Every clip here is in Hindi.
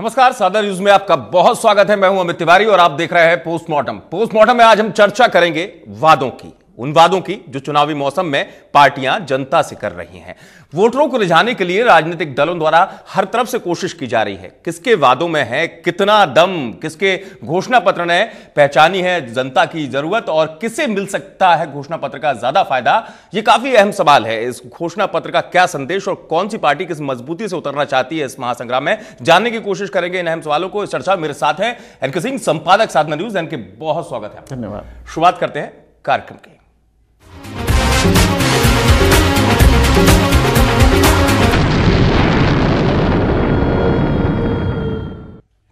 नमस्कार, सादर न्यूज में आपका बहुत स्वागत है। मैं हूं अमित तिवारी और आप देख रहे हैं पोस्टमार्टम में आज हम चर्चा करेंगे वादों की, उन वादों की जो चुनावी मौसम में पार्टियां जनता से कर रही हैं। वोटरों को रिझाने के लिए राजनीतिक दलों द्वारा हर तरफ से कोशिश की जा रही है। किसके वादों में है कितना दम, किसके घोषणा पत्र ने पहचानी है जनता की जरूरत और किसे मिल सकता है घोषणा पत्र का ज्यादा फायदा, यह काफी अहम सवाल है। इस घोषणा पत्र का क्या संदेश और कौन सी पार्टी किस मजबूती से उतरना चाहती है इस महासंग्राम में, जानने की कोशिश करेंगे इन अहम सवालों को। इस चर्चा मेरे साथ है एनके सिंह, संपादक साधना न्यूज। एनके, बहुत स्वागत है। धन्यवाद। शुरुआत करते हैं कार्यक्रम की।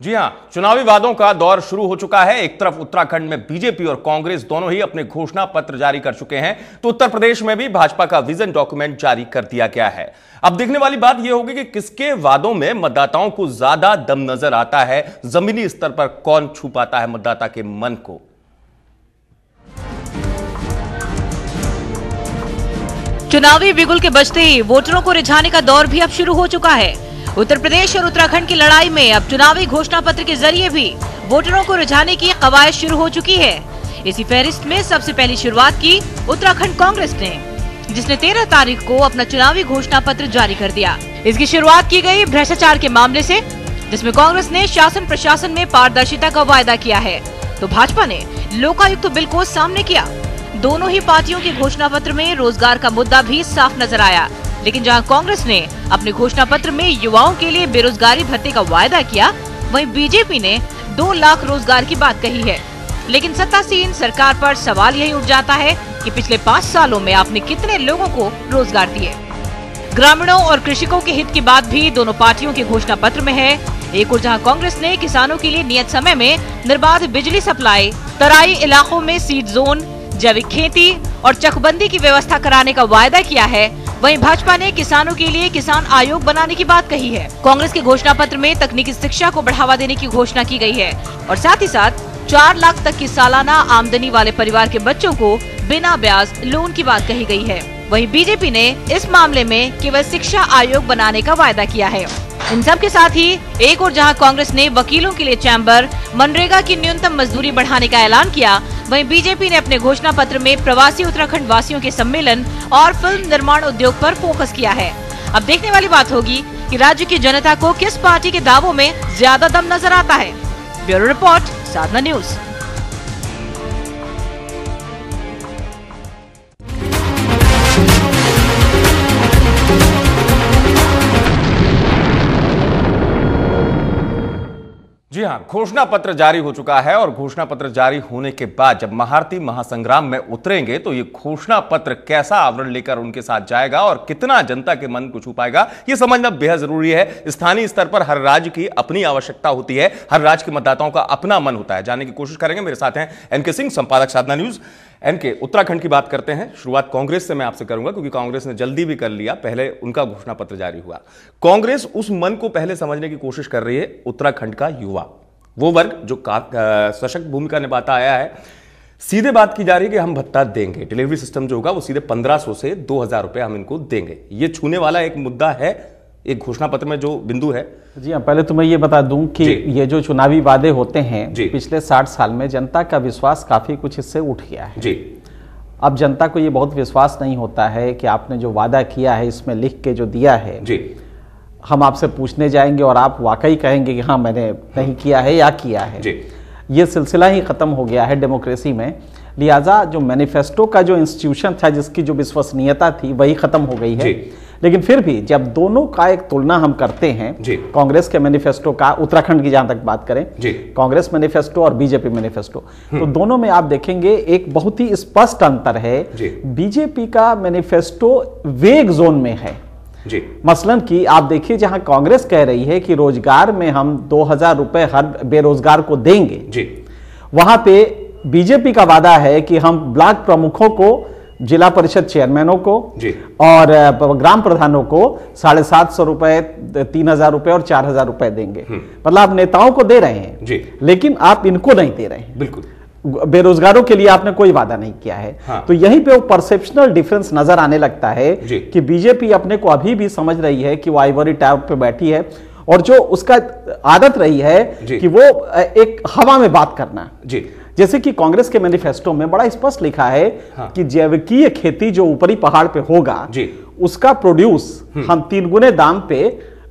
जी हां, चुनावी वादों का दौर शुरू हो चुका है। एक तरफ उत्तराखंड में बीजेपी और कांग्रेस दोनों ही अपने घोषणा पत्र जारी कर चुके हैं, तो उत्तर प्रदेश में भी भाजपा का विजन डॉक्यूमेंट जारी कर दिया गया है। अब देखने वाली बात यह होगी कि किसके वादों में मतदाताओं को ज्यादा दम नजर आता है, जमीनी स्तर पर कौन छू पाता है मतदाता के मन को। चुनावी बिगुल के बजते ही वोटरों को रिझाने का दौर भी अब शुरू हो चुका है। उत्तर प्रदेश और उत्तराखंड की लड़ाई में अब चुनावी घोषणा पत्र के जरिए भी वोटरों को रिझाने की कवायद शुरू हो चुकी है। इसी फहरिस्त में सबसे पहली शुरुआत की उत्तराखंड कांग्रेस ने, जिसने 13 तारीख को अपना चुनावी घोषणा पत्र जारी कर दिया। इसकी शुरुआत की गई भ्रष्टाचार के मामले से, जिसमें कांग्रेस ने शासन प्रशासन में पारदर्शिता का वायदा किया है, तो भाजपा ने लोकायुक्त बिल को सामने किया। दोनों ही पार्टियों के घोषणा पत्र में रोजगार का मुद्दा भी साफ नजर आया, लेकिन जहां कांग्रेस ने अपने घोषणा पत्र में युवाओं के लिए बेरोजगारी भत्ते का वायदा किया, वहीं बीजेपी ने 2 लाख रोजगार की बात कही है। लेकिन सत्तासीन सरकार पर सवाल यही उठ जाता है कि पिछले 5 सालों में आपने कितने लोगों को रोजगार दिए। ग्रामीणों और कृषकों के हित की बात भी दोनों पार्टियों के घोषणा पत्र में है। एक ओर जहां कांग्रेस ने किसानों के लिए नियत समय में निर्बाध बिजली सप्लाई, तराई इलाकों में सीड जोन, जैविक खेती और चकबंदी की व्यवस्था कराने का वायदा किया है, वहीं भाजपा ने किसानों के लिए किसान आयोग बनाने की बात कही है। कांग्रेस के घोषणा पत्र में तकनीकी शिक्षा को बढ़ावा देने की घोषणा की गई है और साथ ही साथ 4 लाख तक की सालाना आमदनी वाले परिवार के बच्चों को बिना ब्याज लोन की बात कही गई है। वहीं बीजेपी ने इस मामले में केवल शिक्षा आयोग बनाने का वायदा किया है। इन सब के साथ ही एक और जहां कांग्रेस ने वकीलों के लिए चैम्बर, मनरेगा की न्यूनतम मजदूरी बढ़ाने का ऐलान किया, वहीं बीजेपी ने अपने घोषणा पत्र में प्रवासी उत्तराखंड वासियों के सम्मेलन और फिल्म निर्माण उद्योग पर फोकस किया है। अब देखने वाली बात होगी कि राज्य की जनता को किस पार्टी के दावों में ज्यादा दम नजर आता है। ब्यूरो रिपोर्ट, साधना न्यूज। जी हां, घोषणा पत्र जारी हो चुका है और घोषणा पत्र जारी होने के बाद जब महारथी महासंग्राम में उतरेंगे तो ये घोषणा पत्र कैसा आवरण लेकर उनके साथ जाएगा और कितना जनता के मन को छू पाएगा, ये समझना बेहद जरूरी है। स्थानीय स्तर पर हर राज्य की अपनी आवश्यकता होती है, हर राज्य के मतदाताओं का अपना मन होता है। जानने की कोशिश करेंगे। मेरे साथ हैं एनके सिंह, संपादक साधना न्यूज। एनके, उत्तराखंड की बात करते हैं। शुरुआत कांग्रेस से मैं आपसे करूंगा क्योंकि कांग्रेस ने जल्दी भी कर लिया, पहले उनका घोषणा पत्र जारी हुआ। कांग्रेस उस मन को पहले समझने की कोशिश कर रही है, उत्तराखंड का युवा, वो वर्ग जो सशक्त भूमिका निभाता आया है। सीधे बात की जा रही है कि हम भत्ता देंगे, डिलीवरी सिस्टम जो होगा वो सीधे 1500 से 2000 रुपए हम इनको देंगे। ये छूने वाला एक मुद्दा है एक घोषणा पत्र में जो बिंदु है। जी हाँ, पहले तो मैं ये बता दूं कि ये जो चुनावी वादे होते हैं पिछले 60 साल में जनता का विश्वास काफी कुछ इससे उठ गया है। जी, अब जनता को ये बहुत विश्वास नहीं होता है कि आपने जो वादा किया है इसमें लिख के जो दिया है, जी, हम आपसे पूछने जाएंगे और आप वाकई कहेंगे कि हाँ मैंने नहीं किया है या किया है। जी, ये सिलसिला ही खत्म हो गया है डेमोक्रेसी में। लिहाजा जो मैनिफेस्टो का जो इंस्टीट्यूशन था, जिसकी जो विश्वसनीयता थी, वही खत्म हो गई है। लेकिन फिर भी जब दोनों का एक तुलना हम करते हैं, कांग्रेस के मैनिफेस्टो का, उत्तराखंड की जहां तक बात करें, कांग्रेस मैनिफेस्टो और बीजेपी मैनिफेस्टो, तो दोनों में आप देखेंगे एक बहुत ही स्पष्ट अंतर है। बीजेपी का मैनिफेस्टो वेग जोन में है। मसलन कि आप देखिए, जहां कांग्रेस कह रही है कि रोजगार में हम 2000 रुपए हर बेरोजगार को देंगे, वहां पे बीजेपी का वादा है कि हम ब्लॉक प्रमुखों को, जिला परिषद चेयरमैनों को और ग्राम प्रधानों को 750 रुपए, 3000 रुपए और 4000 रुपए देंगे। मतलब आप नेताओं को दे रहे हैं, लेकिन आप इनको नहीं दे रहे हैं। बिल्कुल, बेरोजगारों के लिए आपने कोई वादा नहीं किया है। हाँ। तो यहीं पे वो परसेप्शनल डिफरेंस नजर आने लगता है कि बीजेपी अपने को अभी भी समझ रही है कि वो आइवरी टावर पे बैठी है और जो उसका आदत रही है कि वो एक हवा में बात करना जी। जैसे कि कांग्रेस के मैनिफेस्टो में बड़ा स्पष्ट लिखा है कि जैविकीय खेती जो ऊपरी पहाड़ पे होगा उसका प्रोड्यूस हम 3 गुने दाम पे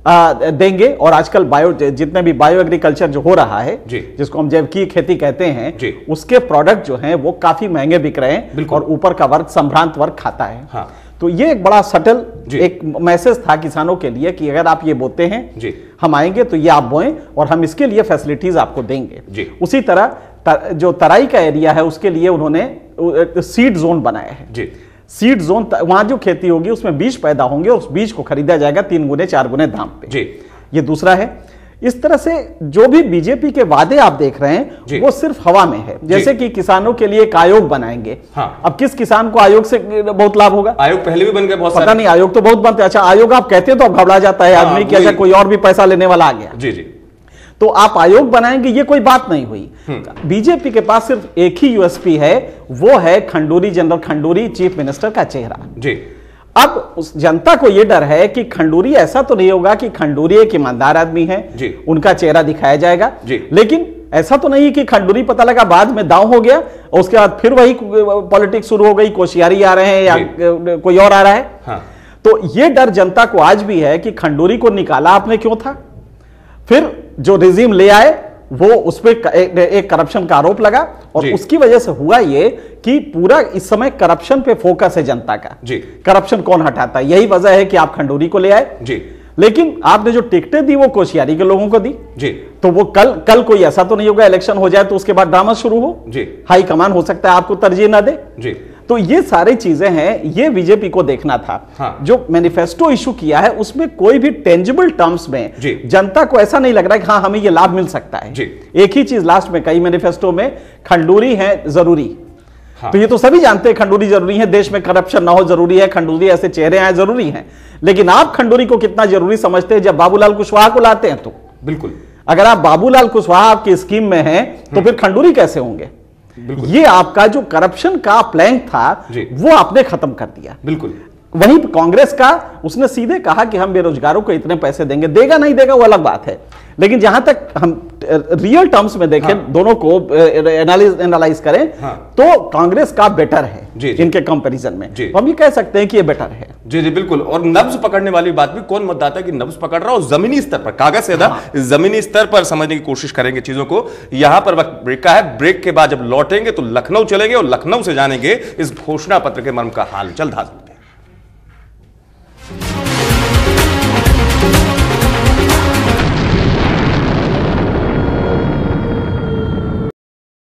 देंगे। और आजकल जितने भी बायो एग्रीकल्चर जो हो रहा है जिसको हम जैविकीय खेती कहते हैं उसके प्रोडक्ट जो हैं वो काफी महंगे बिक रहे हैं और ऊपर का वर्ग संभ्रांत वर्ग खाता है। हाँ। तो ये एक बड़ा सटल एक मैसेज था किसानों के लिए कि अगर आप ये बोते हैं हम आएंगे तो ये आप बोएं और हम इसके लिए फैसिलिटीज आपको देंगे। उसी तरह जो तराई का एरिया है उसके लिए उन्होंने सीड जोन बनाया है। सीड जोन वहां जो खेती होगी उसमें बीज पैदा होंगे और उस बीज को खरीदा जाएगा 3 गुने 4 गुने दाम पे। ये दूसरा है। इस तरह से जो भी बीजेपी के वादे आप देख रहे हैं वो सिर्फ हवा में है। जैसे कि किसानों के लिए एक आयोग बनाएंगे। हाँ। अब किस किसान को आयोग से बहुत लाभ होगा? आयोग पहले भी बन गए बहुत सारे। पता नहीं, आयोग तो बहुत बनते। अच्छा, आयोग आप कहते हैं तो अब घबरा जाता है आदमी कि अच्छा कोई और भी पैसा लेने वाला आ गया। जी जी। तो आप आयोग बनाएंगे, ये कोई बात नहीं हुई। बीजेपी के पास सिर्फ एक ही यूएसपी है, वो है Khanduri, general Khanduri chief minister का चेहरा जी। अब उस जनता को यह डर है कि खंडूरी, ऐसा तो नहीं होगा कि खंडूरी एक ईमानदार आदमी है जी, उनका चेहरा दिखाया जाएगा जी। लेकिन ऐसा तो नहीं कि खंडूरी पता लगा बाद में दांव हो गया और उसके बाद फिर वही पॉलिटिक्स शुरू हो गई, कोशियारी आ रहे हैं या कोई और आ रहा है। हाँ। तो यह डर जनता को आज भी है कि खंडूरी को निकाला आपने क्यों था, फिर जो रिजीम ले आए वो उस पर एक करप्शन का आरोप लगा और उसकी वजह से हुआ ये कि पूरा इस समय करप्शन पे फोकस है जनता का जी। करप्शन कौन हटाता है, यही वजह है कि आप खंडूरी को ले आए जी। लेकिन आपने जो टिकटें दी वो कोशियारी के लोगों को दी जी। तो वो कल कोई ऐसा तो नहीं होगा इलेक्शन हो जाए तो उसके बाद ड्रामा शुरू हो जी। हाई कमान हो सकता है आपको तरजीह ना दे जी। तो ये सारी चीजें हैं, ये बीजेपी को देखना था। हाँ। जो मैनिफेस्टो इशू किया है उसमें कोई भी टेंजिबल टर्म्स में जनता को ऐसा नहीं लग रहा है कि हाँ हमें ये लाभ मिल सकता है। एक ही चीज लास्ट में कई मैनिफेस्टो में, खंडूरी है जरूरी। हाँ। तो ये तो सभी जानते हैं खंडूरी जरूरी है, देश में करप्शन ना हो जरूरी है, खंडूरी ऐसे चेहरे आए जरूरी हैं। लेकिन आप खंडूरी को कितना जरूरी समझते हैं जब बाबूलाल कुशवाहा को लाते हैं? तो बिल्कुल, अगर आप बाबूलाल कुशवाहा आपकी स्कीम में हैं तो फिर खंडूरी कैसे होंगे? ये आपका जो करप्शन का प्लान था वो आपने खत्म कर दिया। बिल्कुल। वहीं कांग्रेस का उसने सीधे कहा कि हम बेरोजगारों को इतने पैसे देंगे, देगा नहीं देगा वो अलग बात है, लेकिन जहां तक हम रियल टर्म्स में देखें, हाँ। दोनों को एनालाइज करें, हाँ। तो कांग्रेस का बेटर है जी, जी। इनके कंपैरिजन में तो हम ये कह सकते हैं कि ये बेटर है। जी जी बिल्कुल। और नब्ज पकड़ने वाली बात भी, कौन मतदाता की नब्ज पकड़ रहा हो जमीनी स्तर पर, कागज से जमीनी स्तर पर समझने की कोशिश करेंगे चीजों को। यहां पर वक्त ब्रेक का है, ब्रेक के बाद जब लौटेंगे तो लखनऊ चलेंगे और लखनऊ से जानेंगे इस घोषणा पत्र के मर्म का हाल। जल्द हाजिर।